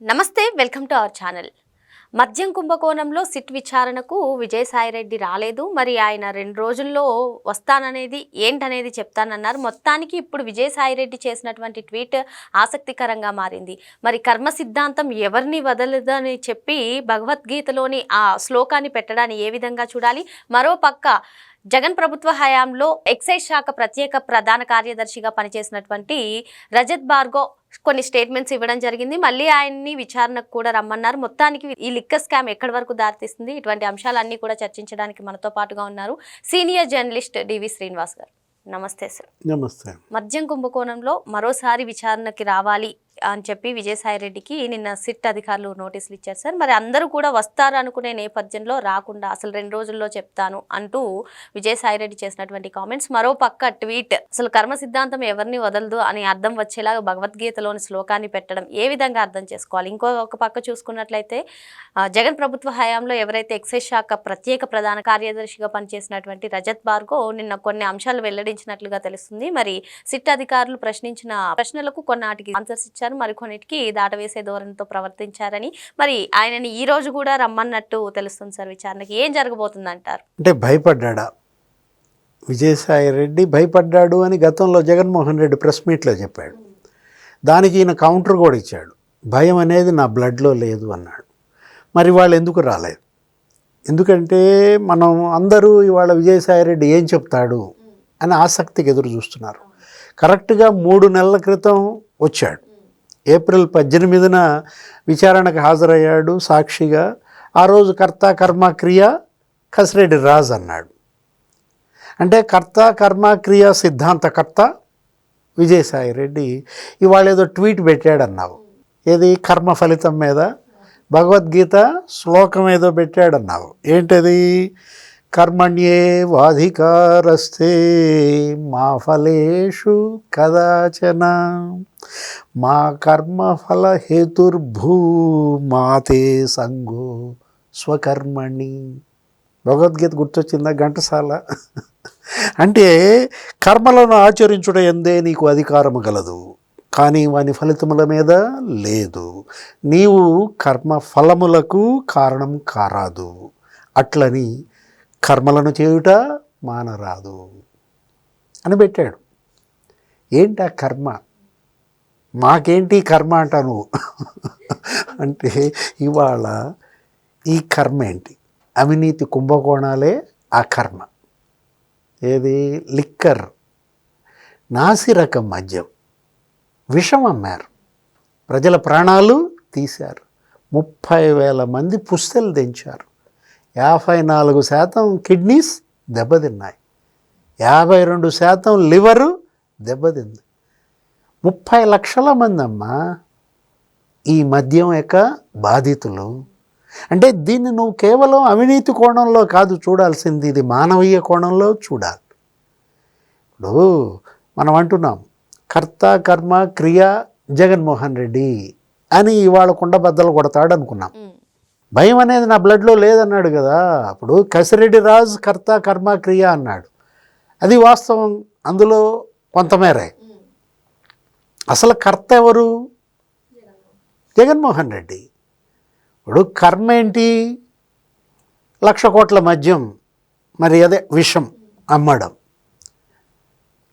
నమస్తే, welcome to our channel. మద్యం కుంభకోణంలో సిట్ విచారణకు విజయసాయిరెడ్డి రాలేదు. మరి ఆయన 2 రోజుల్లో వస్తాననేది ఏంటనేది చెప్తానన్నారు. మొత్తానికి ఇప్పుడు విజయసాయిరెడ్డి చేసినటువంటి ట్వీట్ ఆసక్తికరంగా మారింది. మరి కర్మ సిద్ధాంతం ఎవరిని వదలదని చెప్పి భగవద్గీతలోని ఆ శ్లోకాన్ని పెట్టడాన్ని ఏ విధంగా చూడాలి? మరోపక్క జగన్ ప్రభుత్వ హయాంలో ఎక్సైజ్ శాఖ ప్రత్యేక ప్రధాన కార్యదర్శిగా పనిచేసినటువంటి రజత్ భార్గవ్ కొన్ని స్టేట్మెంట్స్ ఇవ్వడం జరిగింది. మళ్ళీ ఆయన్ని విచారణకు కూడా రమ్మన్నారు. మొత్తానికి ఈ లిక్కర్ స్కామ్ ఎక్కడి వరకు దారితీస్తుంది, ఇటువంటి అంశాలన్నీ కూడా చర్చించడానికి మనతో పాటుగా ఉన్నారు సీనియర్ జర్నలిస్ట్ డివి శ్రీనివాస్ గారు. నమస్తే సార్. నమస్తే. మద్యం కుంభకోణంలో మరోసారి విచారణకి రావాలి అని చెప్పి విజయసాయిరెడ్డికి నిన్న సిట్ అధికారులు నోటీసులు ఇచ్చారు సార్. మరి అందరూ కూడా వస్తారు అనుకునే నేపథ్యంలో రాకుండా అసలు 2 రోజుల్లో చెప్తాను అంటూ విజయసాయిరెడ్డి చేసినటువంటి కామెంట్స్, మరో పక్క ట్వీట్ అసలు కర్మ సిద్ధాంతం ఎవరిని వదలదు అని అర్థం వచ్చేలాగా భగవద్గీతలోని శ్లోకాన్ని పెట్టడం ఏ విధంగా అర్థం చేసుకోవాలి? ఒక పక్క చూసుకున్నట్లయితే జగన్ ప్రభుత్వ హయాంలో ఎవరైతే ఎక్సైజ్ శాఖ ప్రత్యేక ప్రధాన కార్యదర్శిగా పనిచేసినటువంటి రజత్ భార్గవ్ నిన్న కొన్ని అంశాలు వెల్లడించినట్లుగా తెలుస్తుంది. మరి సిట్ అధికారులు ప్రశ్నించిన ప్రశ్నలకు కొన్నాటికి ఆన్సర్స్ ఇచ్చారు, మరికొన్నిటికి దాటవేసే ధోరణితో ప్రవర్తించారని, మరి ఆయనని ఈ రోజు కూడా రమ్మన్నట్టు తెలుస్తుంది సార్. విచారణకి ఏం జరగబోతుంది అంటారు? అంటే భయపడ్డా విజయసాయి రెడ్డి, భయపడ్డాడు అని గతంలో జగన్మోహన్ రెడ్డి ప్రెస్ మీట్లో చెప్పాడు. దానికి ఈయన కౌంటర్ కూడా ఇచ్చాడు. భయం అనేది నా బ్లడ్లో లేదు అన్నాడు. మరి వాళ్ళు ఎందుకు రాలేదు? ఎందుకంటే మనం అందరూ ఇవాళ విజయసాయి రెడ్డి ఏం చెప్తాడు అని ఆసక్తికి ఎదురు చూస్తున్నారు. కరెక్ట్గా 3 నెలల క్రితం వచ్చాడు. ఏప్రిల్ 18న విచారణకు హాజరయ్యాడు సాక్షిగా. ఆ రోజు కర్త కర్మ క్రియ కసిరెడ్డి రాజ్ అన్నాడు. అంటే కర్త కర్మ క్రియ సిద్ధాంతకర్త విజయసాయి రెడ్డి ఇవాళ ఏదో ట్వీట్ పెట్టాడన్నావు. ఏది కర్మ ఫలితం మీద భగవద్గీత శ్లోకం ఏదో పెట్టాడన్నావు. ఏంటది? కర్మణ్యేవాధికారస్తే మా ఫలేషు కదాచన మా కర్మఫల హేతుర్భూ మాతే సంగో స్వకర్మణి. భగవద్గీత గుర్తొచ్చిందా? ఘంటసాల. అంటే కర్మలను ఆచరించుట ఎందే నీకు అధికారము గలదు, కానీ వాని ఫలితముల మీద లేదు. నీవు కర్మ ఫలములకు కారణం కారాదు, అట్లని కర్మలను చేయుట మానరాదు అని పెట్టాడు. ఏంటి ఆ కర్మ? మాకేంటి కర్మ అంటా నువ్వు? అంటే ఇవాళ ఈ కర్మ ఏంటి? అవినీతి కుంభకోణాలే ఆ కర్మ. ఏది? లిక్కర్, నాసిరకం మద్యం, విషం అమ్మారు, ప్రజల ప్రాణాలు తీశారు, 30,000 మంది పుస్తెలు దించారు, 54% కిడ్నీస్ దెబ్బతిన్నాయి, 52% లివరు దెబ్బతింది. 30 లక్షల మంది అమ్మా ఈ మద్యం యొక్క బాధితులు. అంటే దీన్ని నువ్వు కేవలం అవినీతి కోణంలో కాదు చూడాల్సింది, ఇది మానవీయ కోణంలో చూడాలి. ఇప్పుడు మనం అంటున్నాం కర్త కర్మ క్రియ జగన్మోహన్ రెడ్డి అని ఇవాళ కుండబద్దలు కొడతాడు అనుకున్నాం. భయం అనేది నా బ్లడ్లో లేదన్నాడు కదా. అప్పుడు కసిరెడ్డి రాజ్ కర్త కర్మ క్రియ అన్నాడు. అది వాస్తవం, అందులో కొంతమేరే. అసలు కర్త ఎవరు? జగన్మోహన్ రెడ్డి. ఇప్పుడు కర్మ ఏంటి? 1,00,000 కోట్ల మద్యం, మరి అదే విషం అమ్మడం.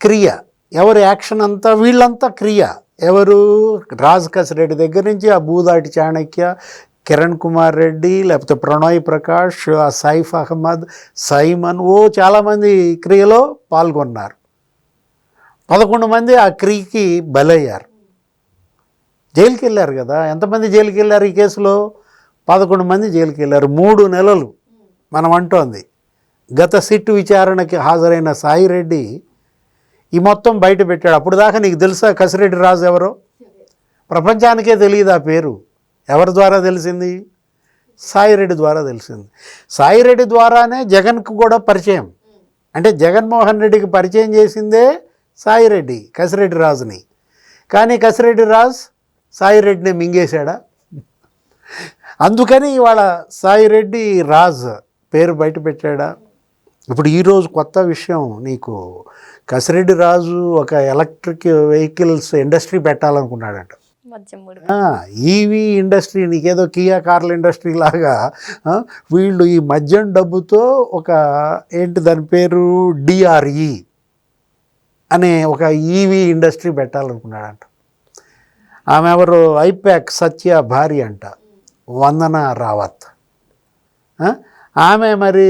క్రియ ఎవరు? యాక్షన్ అంతా వీళ్ళంతా క్రియ. ఎవరు? రాజ్ కసిరెడ్డి దగ్గర నుంచి ఆ బూదాటి చాణక్య, కిరణ్ కుమార్ రెడ్డి, లేకపోతే ప్రణయ్ ప్రకాష్, సైఫ్ అహ్మద్, సైమన్, చాలామంది క్రియలో పాల్గొన్నారు. 11 మంది ఆ క్రియకి బలయ్యారు, జైలుకి వెళ్ళారు కదా. ఎంతమంది జైలుకి వెళ్ళారు ఈ కేసులో? 11 మంది జైలుకి వెళ్ళారు. 3 నెలలు మనం అంటోంది. గత సిట్ విచారణకి హాజరైన సాయిరెడ్డి ఈ మొత్తం బయట పెట్టాడు. అప్పుడు దాకా నీకు తెలుసా కసిరెడ్డి రాజు ఎవరో? ప్రపంచానికే తెలియదు ఆ పేరు. ఎవరి ద్వారా తెలిసింది? సాయిరెడ్డి ద్వారా తెలిసింది. సాయిరెడ్డి ద్వారానే జగన్కు కూడా పరిచయం. అంటే జగన్మోహన్ రెడ్డికి పరిచయం చేసిందే సాయిరెడ్డి కసిరెడ్డి రాజుని. కానీ కసిరెడ్డి రాజు సాయిరెడ్డిని మింగేశాడా? అందుకని ఇవాళ సాయిరెడ్డి రాజ్ పేరు బయట పెట్టాడా? ఇప్పుడు ఈరోజు కొత్త విషయం నీకు, కసిరెడ్డి రాజు ఒక ఎలక్ట్రిక్ వెహికల్స్ ఇండస్ట్రీ పెట్టాలనుకున్నాడట. మద్యం ముడి ఈవీ ఇండస్ట్రీ నీకేదో కియా కార్ల ఇండస్ట్రీ లాగా వీళ్ళు ఈ మద్యం డబ్బుతో ఒక ఏంటి దాని పేరు డిఆర్ఈ అనే ఒక ఈవీ ఇండస్ట్రీ పెట్టాలనుకున్నాడంట. ఆమె ఎవరు ఐపాక్ సత్య భార్య అంట, వందన రావత్. ఆమె మరి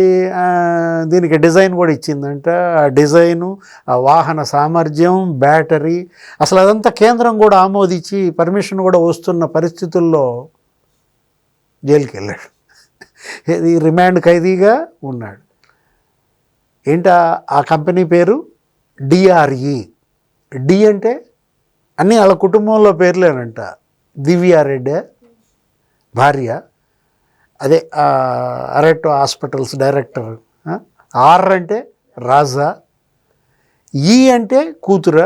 దీనికి డిజైన్ కూడా ఇచ్చిందంట. ఆ డిజైను, ఆ వాహన సామర్థ్యం, బ్యాటరీ, అసలు అదంతా కేంద్రం కూడా ఆమోదించి పర్మిషన్ కూడా వస్తున్న పరిస్థితుల్లో జైలుకి వెళ్ళాడు. ఇది రిమాండ్ ఖైదీగా ఉన్నాడు. ఏంటా ఆ కంపెనీ పేరు? డిఆర్ఈ. డి అంటే అన్నీ వాళ్ళ కుటుంబంలో పేర్లేనంట. దివ్యారెడ్డి భార్య, అదే అరెట్టో హాస్పిటల్స్ డైరెక్టర్. ఆర్ అంటే రాజా, ఈ అంటే కూతుర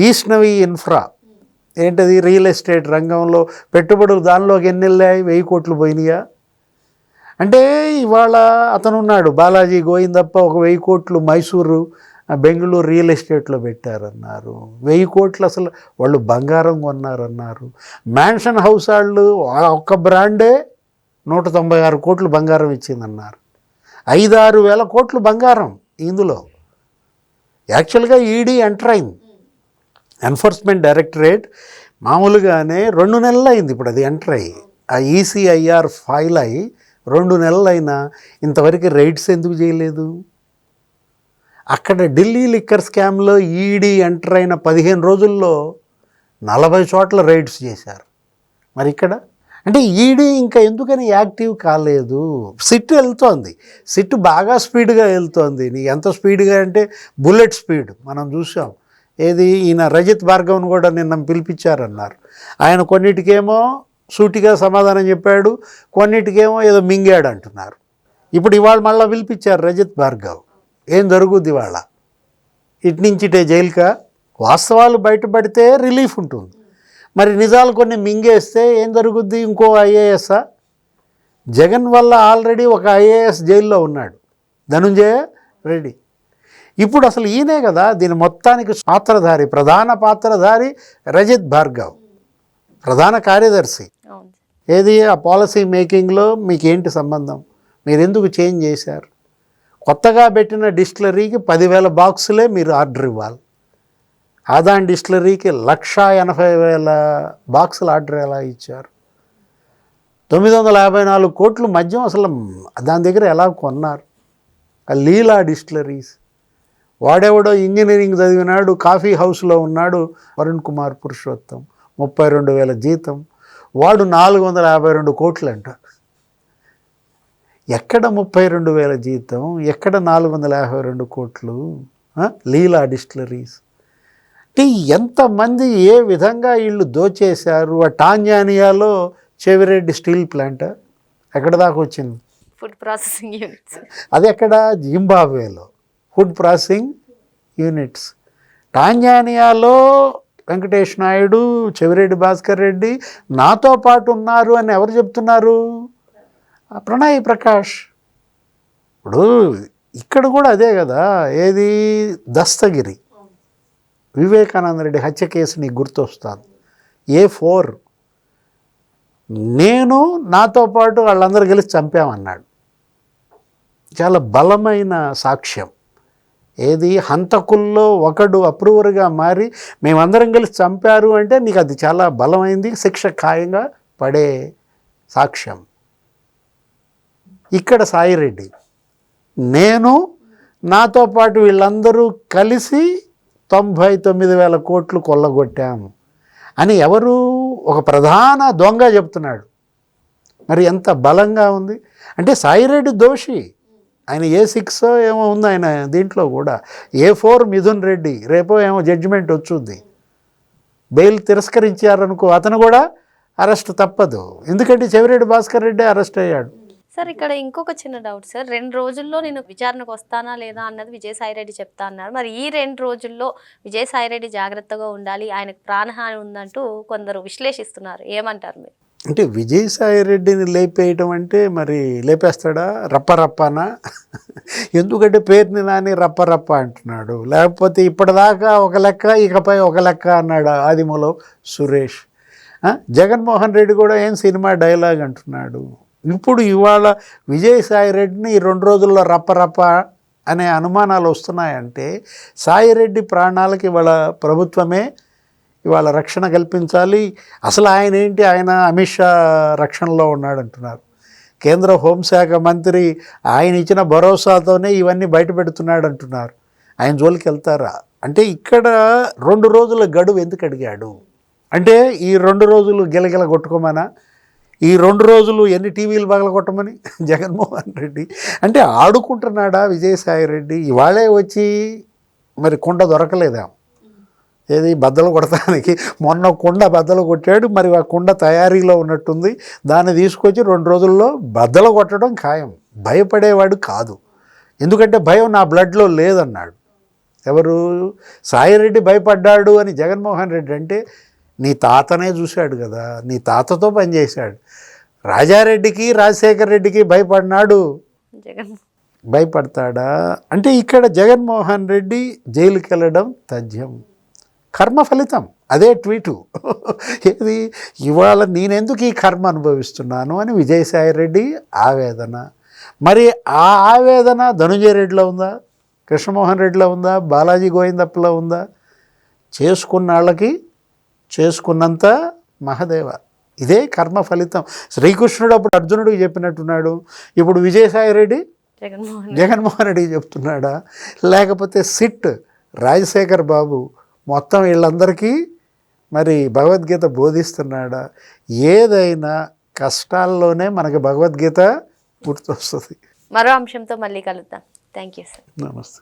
ఈష్ణవి ఇన్ఫ్రా. ఏంటది? రియల్ ఎస్టేట్ రంగంలో పెట్టుబడులు. దానిలోకి ఎన్ని వెళ్ళాయి? 1000 కోట్లు పోయినాయా? అంటే ఇవాళ అతను ఉన్నాడు బాలాజీ గోవిందప్ప, ఒక 1000 కోట్లు మైసూరు బెంగళూరు రియల్ ఎస్టేట్లో పెట్టారన్నారు. 1000 కోట్లు అసలు వాళ్ళు బంగారం కొన్నారన్నారు. మ్యాన్షన్ హౌస్ వాళ్ళు ఒక్క బ్రాండే 196 కోట్లు బంగారం ఇచ్చిందన్నారు. 5-6 వేల కోట్లు బంగారం ఇందులో. యాక్చువల్గా ఈడీ ఎంటర్ అయింది, ఎన్ఫోర్స్మెంట్ డైరెక్టరేట్. మామూలుగానే 2 నెలలు అయింది ఇప్పుడు అది ఎంటర్ అయ్యి. ఆ ఈసీఐఆర్ ఫైల్ అయ్యి 2 నెలలు అయినా ఇంతవరకు రైడ్స్ ఎందుకు చేయలేదు? అక్కడ ఢిల్లీ లిక్కర్ స్కామ్లో ఈడీ ఎంటర్ అయిన 15 రోజుల్లో 40 చోట్ల రైడ్స్ చేశారు. మరి ఇక్కడ అంటే ఈడీ ఇంకా ఎందుకని యాక్టివ్ కాలేదు? సిట్ వెళ్తోంది, సిట్ బాగా స్పీడ్గా వెళ్తోంది. నీకు ఎంత స్పీడ్గా అంటే బుల్లెట్ స్పీడ్ మనం చూసాం. ఏది ఈయన రజిత్ భార్గవ్ను కూడా నిన్న పిలిపించారన్నారు. ఆయన కొన్నిటికేమో సూటిగా సమాధానం చెప్పాడు, కొన్నిటికేమో ఏదో మింగాడు అంటున్నారు. ఇప్పుడు ఇవాళ మళ్ళీ పిలిపించారు రజిత్ భార్గవ్. ఏం జరుగుద్ది ఇవాళ? ఇటు నుంచి ఇటే జైలుకా? వాస్తవాలు బయటపడితే రిలీఫ్ ఉంటుంది, మరి నిజాలు కొన్ని మింగేస్తే ఏం జరుగుద్ది? ఇంకో ఐఏఎస్ఆ? జగన్ వల్ల ఆల్రెడీ ఒక ఐఏఎస్ జైల్లో ఉన్నాడు, ధనుంజయ రెడ్డి. ఇప్పుడు అసలు ఈయనే కదా దీని మొత్తానికి పాత్రధారి, ప్రధాన పాత్రధారి రజిత్ భార్గవ్, ప్రధాన కార్యదర్శి. ఏది ఆ పాలసీ మేకింగ్లో మీకేంటి సంబంధం? మీరు ఎందుకు చేంజ్ చేశారు? కొత్తగా పెట్టిన డిస్టిలరీకి 10,000 బాక్సులే మీరు ఆర్డర్ ఇవ్వాలి. ఆదాన్ డిస్టిలరీకి 1,80,000 బాక్సులు ఆర్డర్ ఎలా ఇచ్చారు? 954 కోట్లు మద్యం అసలు దాని దగ్గర ఎలా కొన్నారు? ఆ లీలా డిస్టిలరీస్. వాడెవడో ఇంజనీరింగ్ చదివినాడు, కాఫీ హౌస్లో ఉన్నాడు, వరుణ్ కుమార్ పురుషోత్తం, 32,000 జీతం, వాడు 452 కోట్లు అంట. ఎక్కడ 32,000 జీతం, ఎక్కడ 452 కోట్లు? లీలా డిస్టిలరీస్ అంటే ఎంతమంది ఏ విధంగా వీళ్ళు దోచేశారు. ఆ టాంజానియాలో చెవిరెడ్డి స్టీల్ ప్లాంట్ ఎక్కడ దాకా వచ్చింది? Food processing units. అది ఎక్కడ? జింబాబ్వేలో ఫుడ్ ప్రాసెసింగ్ యూనిట్స్. టాంజానియాలో వెంకటేష్ నాయుడు, చెవిరెడ్డి భాస్కర్ రెడ్డి నాతో పాటు ఉన్నారు అని ఎవరు చెప్తున్నారు? ప్రణయ్ ప్రకాష్. ఇప్పుడు ఇక్కడ కూడా అదే కదా. ఏది? దస్తగిరి వివేకానంద రెడ్డి హత్య కేసు నీకు గుర్తొస్తాను. A4 నేను నాతో పాటు వాళ్ళందరూ కలిసి చంపామన్నాడు. చాలా బలమైన సాక్ష్యం. ఏది? హంతకుల్లో ఒకడు అప్రూవర్గా మారి మేమందరం కలిసి చంపారు అంటే నీకు అది చాలా బలమైంది, శిక్ష ఖాయంగా పడే సాక్ష్యం. ఇక్కడ సాయిరెడ్డి నేను నాతో పాటు వీళ్ళందరూ కలిసి 99,000 కోట్లు కొల్లగొట్టాము అని ఎవరు? ఒక ప్రధాన దొంగ చెప్తున్నాడు. మరి ఎంత బలంగా ఉంది అంటే సాయిరెడ్డి దోషి. ఆయన A6 ఏమో ఉంది ఆయన దీంట్లో కూడా. A4 మిథున్ రెడ్డి, రేపో ఏమో జడ్జిమెంట్ వచ్చుద్ది. బెయిల్ తిరస్కరించారనుకో అతను కూడా అరెస్ట్ తప్పదు. ఎందుకంటే చెవిరెడ్డి భాస్కర్ రెడ్డి అరెస్ట్ అయ్యాడు. సార్ ఇక్కడ ఇంకొక చిన్న డౌట్ సార్. 2 రోజుల్లో నేను విచారణకు వస్తానా లేదా అన్నది విజయసాయిరెడ్డి చెప్తా అన్నారు. మరి ఈ 2 రోజుల్లో విజయసాయిరెడ్డి జాగ్రత్తగా ఉండాలి, ఆయనకు ప్రాణహాని ఉందంటూ కొందరు విశ్లేషిస్తున్నారు. ఏమంటారు మీరు? అంటే విజయసాయి రెడ్డిని లేపేయటం అంటే మరి లేపేస్తాడా రప్పరప్పనా? ఎందుకంటే పేరుని నాని రప్పరప్ప అంటున్నాడు, లేకపోతే ఇప్పటిదాకా ఒక లెక్క ఇకపై ఒక లెక్క అన్నాడు ఆదిమూలం సురేష్. జగన్మోహన్ రెడ్డి కూడా ఏం సినిమా డైలాగ్ అంటున్నాడు. ఇప్పుడు ఇవాళ విజయసాయి రెడ్డిని ఈ 2 రోజుల్లో రప్పరప్ప అనే అనుమానాలు వస్తున్నాయంటే సాయిరెడ్డి ప్రాణాలకి ఇవాళ ప్రభుత్వమే ఇవాళ రక్షణ కల్పించాలి. అసలు ఆయన ఏంటి, ఆయన అమిత్ షా రక్షణలో ఉన్నాడు అంటున్నారు. కేంద్ర హోంశాఖ మంత్రి ఆయన ఇచ్చిన భరోసాతోనే ఇవన్నీ బయట పెడుతున్నాడు అంటున్నారు. ఆయన జోలికి వెళ్తారా? అంటే ఇక్కడ 2 రోజుల గడువు ఎందుకు అడిగాడు అంటే ఈ 2 రోజులు గిలగిల కొట్టుకోమనా, ఈ 2 రోజులు ఎన్ని టీవీలు పగల కొట్టమని జగన్మోహన్ రెడ్డి అంటే ఆడుకుంటున్నాడా విజయసాయి రెడ్డి? ఇవాళే వచ్చి మరి కుండ దొరకలేదా ఏది బద్దలు కొడతానికి? మొన్న కుండ బద్దలు కొట్టాడు, మరి ఆ కుండ తయారీలో ఉన్నట్టుంది, దాన్ని తీసుకొచ్చి 2 రోజుల్లో బద్దలు కొట్టడం ఖాయం. భయపడేవాడు కాదు, ఎందుకంటే భయం నా బ్లడ్లో లేదన్నాడు. ఎవరు? సాయిరెడ్డి భయపడ్డాడు అని జగన్మోహన్ రెడ్డి అంటే నీ తాతనే చూశాడు కదా, నీ తాతతో పనిచేశాడు. రాజారెడ్డికి రాజశేఖర్ రెడ్డికి భయపడినాడు, జగన్ భయపడతాడా? అంటే ఇక్కడ జగన్మోహన్ రెడ్డి జైలుకి వెళ్ళడం తథ్యం, కర్మ ఫలితం. అదే ట్వీటు ఏది ఇవాళ నేనెందుకు ఈ కర్మ అనుభవిస్తున్నాను అని విజయసాయి రెడ్డి ఆవేదన. మరి ఆ ఆవేదన ధనుంజయ రెడ్డిలో ఉందా, కృష్ణమోహన్ రెడ్డిలో ఉందా, బాలాజీ గోవిందప్పలో ఉందా? చేసుకున్న వాళ్ళకి చేసుకున్నంత మహదేవ. ఇదే కర్మ ఫలితం. శ్రీకృష్ణుడు అప్పుడు అర్జునుడికి చెప్పినట్టున్నాడు, ఇప్పుడు విజయసాయి రెడ్డి జగన్మోహన్ రెడ్డికి చెప్తున్నాడా? లేకపోతే సిట్ రాజశేఖర్ బాబు మొత్తం వీళ్ళందరికీ మరి భగవద్గీత బోధిస్తున్నాడా? ఏదైనా కష్టాల్లోనే మనకి భగవద్గీత గుర్తొస్తుంది. మరో అంశంతో మళ్ళీ కలుద్దాం. Thank you sir. నమస్తే.